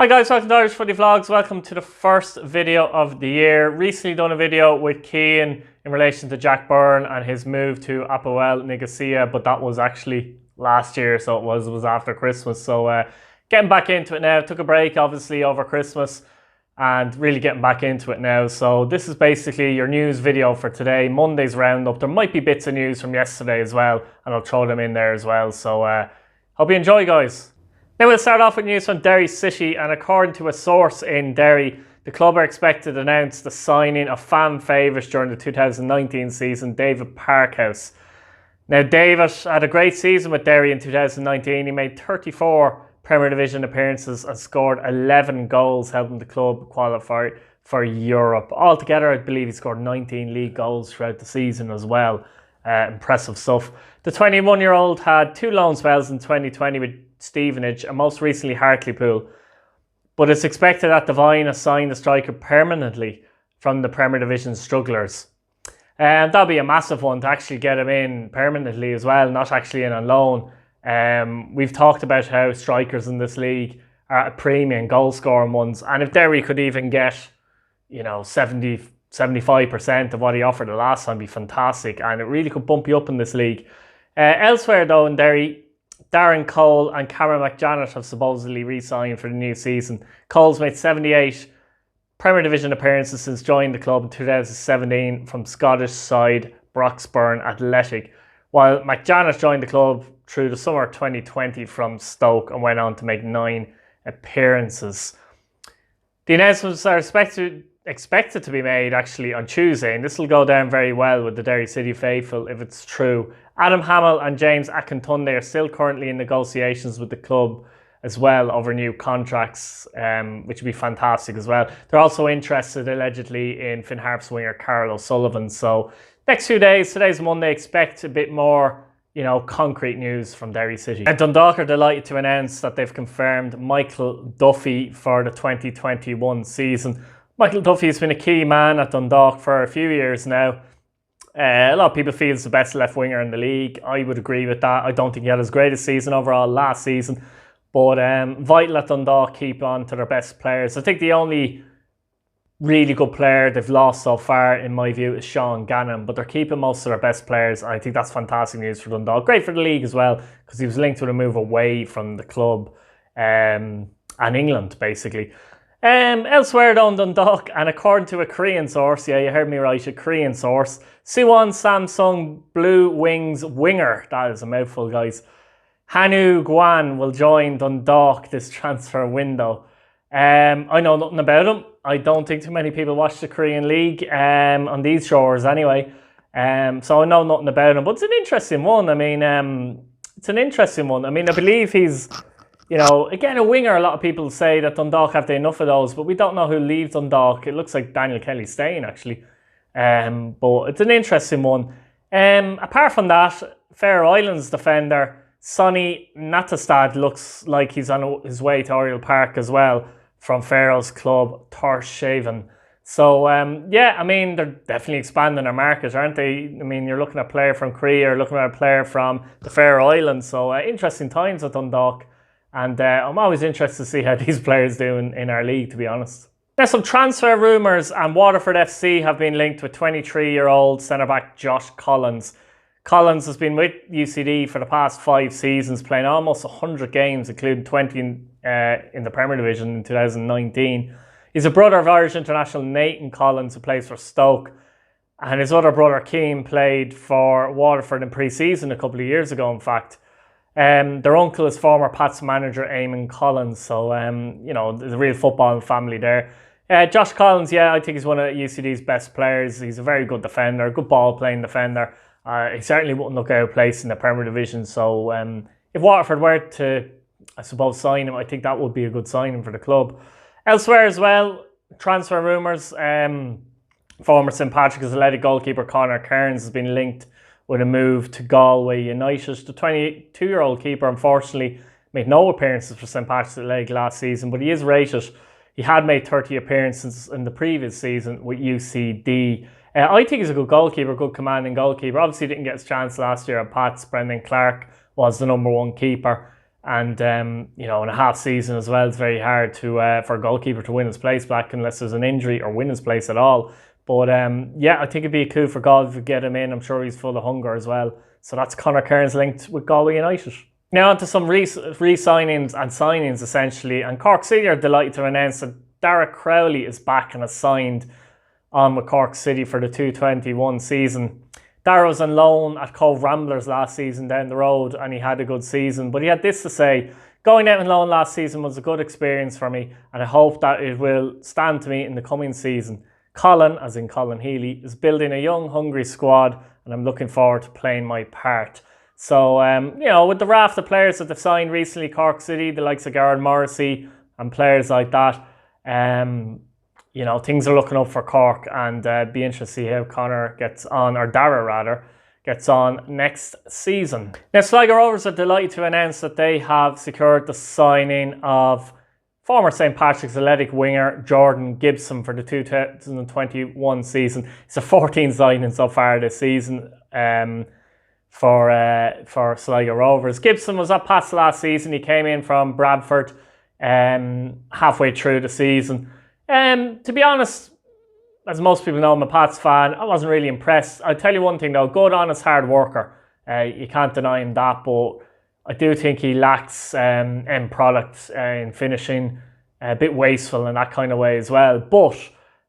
Hi guys, welcome to Irish Footy Vlogs. Welcome to the first video of the year. Recently done a video with Cian in relation to Jack Byrne and his move to Apoel Nicosia, but that was actually last year, so it was after Christmas. So getting back into it now. Took a break obviously over Christmas and really getting back into it now. So this is basically your news video for today, Monday's roundup. There might be bits of news from yesterday as well, and I'll throw them in there as well. So hope you enjoy, guys. Now we'll start off with news from Derry City, and according to a source in Derry, the club are expected to announce the signing of fan favourites during the 2019 season, David Parkhouse. Now David had a great season with Derry in 2019. He made 34 Premier Division appearances and scored 11 goals, helping the club qualify for Europe. Altogether, I believe he scored 19 league goals throughout the season as well. Impressive stuff. The 21-year-old had 2 loan spells in 2020 with Stevenage and most recently Hartlepool, but it's expected that Devine has signed the striker permanently from the Premier Division strugglers. And that'll be a massive one to actually get him in permanently as well, not actually in on loan. We've talked about how strikers in this league are at a premium, goal scoring ones, and if Derry could even get 75% of what he offered the last time, be fantastic, and it really could bump you up in this league. Elsewhere though in Derry, Darren Cole and Cameron McJanet have supposedly re-signed for the new season. Cole's made 78 Premier Division appearances since joining the club in 2017 from Scottish side Broxburn Athletic, while McJanet joined the club through the summer 2020 from Stoke and went on to make 9 appearances. The announcements are expected to be made actually on Tuesday, and this will go down very well with the Derry City faithful if it's true. Adam Hamill and James Akintunde are still currently in negotiations with the club as well over new contracts, which would be fantastic as well. They're also interested allegedly in Finn Harp's winger Carl O'Sullivan. So next few days, today's Monday, expect a bit more concrete news from Derry City. And Dundalk are delighted to announce that they've confirmed Michael Duffy for the 2021 season. Michael Duffy has been a key man at Dundalk for a few years now. A lot of people feel he's the best left winger in the league. I would agree with that. I don't think he had his greatest season overall last season, but vital at Dundalk keep on to their best players. I think the only really good player they've lost so far, in my view, is Sean Gannon, but they're keeping most of their best players. I think that's fantastic news for Dundalk. Great for the league as well, because he was linked with a move away from the club and England, basically. Elsewhere though in Dundalk, and according to a Korean source, yeah, you heard me right, a Korean source, Suwon Samsung Blue Wings winger, that is a mouthful guys, Hanu Guan will join Dundalk this transfer window. I know nothing about him. I don't think too many people watch the Korean league on these shores anyway. So I know nothing about him, but it's an interesting one. I mean, I believe he's, again, a winger. A lot of people say that Dundalk have enough of those, but we don't know who leaves Dundalk. It looks like Daniel Kelly's staying, actually. But it's an interesting one. Apart from that, Faroe Islands defender Sonny Natastad looks like he's on his way to Oriel Park as well from Faroes club Tórshavn. So, they're definitely expanding their market, aren't they? I mean, you're looking at a player from Korea, you're looking at a player from the Faroe Islands. So, interesting times at Dundalk. And I'm always interested to see how these players do in our league, to be honest. Now, some transfer rumours, and Waterford FC have been linked with 23-year-old centre-back Josh Collins. Collins has been with UCD for the past 5 seasons, playing almost 100 games, including 20 in the Premier Division in 2019. He's a brother of Irish international Nathan Collins, who plays for Stoke. And his other brother, Keane, played for Waterford in pre-season a couple of years ago, in fact. Their uncle is former Pats manager Eamon Collins, so there's a real football family there. Josh Collins, I think he's one of UCD's best players. He's a very good defender, a good ball playing defender. He certainly wouldn't look out of place in the Premier Division. So if Waterford were to, I suppose, sign him, I think that would be a good signing for the club. Elsewhere as well, transfer rumours. Former St Patrick's Athletic goalkeeper Conor Kearns has been linked with a move to Galway United. The 22-year-old keeper unfortunately made no appearances for St Patrick's Athletic last season, but he is rated. He had made 30 appearances in the previous season with UCD. I think he's a good goalkeeper, good commanding goalkeeper. Obviously didn't get his chance last year at Pats. Brendan Clark was the #1 keeper. And, you know, in a half season as well, it's very hard to for a goalkeeper to win his place back unless there's an injury or win his place at all. But yeah, I think it'd be a coup for Galway to get him in. I'm sure he's full of hunger as well. So that's Conor Kearns linked with Galway United. Now on to some re-signings and signings essentially. And Cork City are delighted to announce that Derek Crowley is back and has signed on with Cork City for the 2021 season. Dara was on loan at Cove Ramblers last season down the road and he had a good season. But he had this to say: going out on loan last season was a good experience for me and I hope that it will stand to me in the coming season. Colin, as in Colin Healy, is building a young, hungry squad and I'm looking forward to playing my part. So, you know, with the raft of players that they've signed recently, Cork City, the likes of Gareth Morrissey and players like that, you know, things are looking up for Cork and be interested to see how Conor gets on, or Dara rather, gets on next season. Now, Sligo Rovers are delighted to announce that they have secured the signing of former St. Patrick's Athletic winger Jordan Gibson for the 2021 season. It's a 14 signing so far this season for Sligo Rovers. Gibson was at Pats last season. He came in from Bradford halfway through the season. To be honest, as most people know, I'm a Pats fan. I wasn't really impressed. I'll tell you one thing though, good, honest, hard worker. You can't deny him that, but I do think he lacks end product in finishing, a bit wasteful in that kind of way as well. But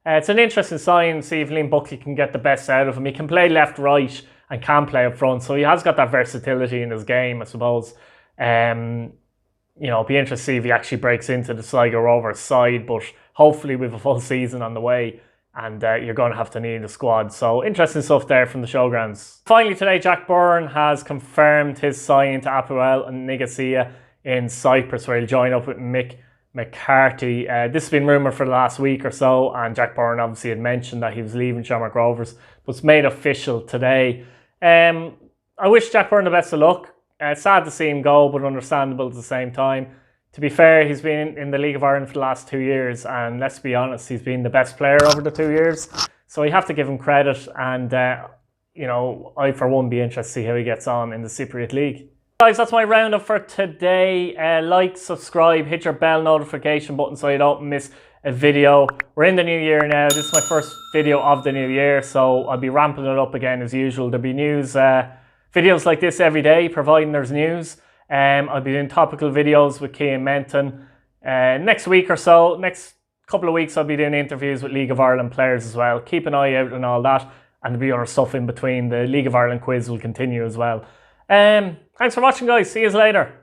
it's an interesting sign to see if Liam Buckley can get the best out of him. He can play left, right, and can play up front, so he has got that versatility in his game, I suppose. You know, it'll be interesting to see if he actually breaks into the Sligo Rovers side, but hopefully we have a full season on the way and you're going to have to need a squad. So interesting stuff there from the showgrounds. Finally today, Jack Byrne has confirmed his signing to Apoel and Nicosia in Cyprus, where he'll join up with Mick McCarthy. This has been rumoured for the last week or so, and Jack Byrne obviously had mentioned that he was leaving Shamrock Rovers, but it's made official today. I wish Jack Byrne the best of luck. Sad to see him go, but understandable at the same time. To be fair, he's been in the League of Ireland for the last 2 years, and let's be honest, he's been the best player over the 2 years. So you have to give him credit, and you know, I for one be interested to see how he gets on in the Cypriot League. Guys, that's my roundup for today. Like, subscribe, hit your bell notification button so you don't miss a video. We're in the new year now. This is my first video of the new year, so I'll be ramping it up again as usual. There'll be news videos like this every day, providing there's news. I'll be doing topical videos with Cian Menton. Next week or so, next couple of weeks, I'll be doing interviews with League of Ireland players as well. Keep an eye out and all that. And there'll be other stuff in between. The League of Ireland quiz will continue as well. Thanks for watching, guys. See you later.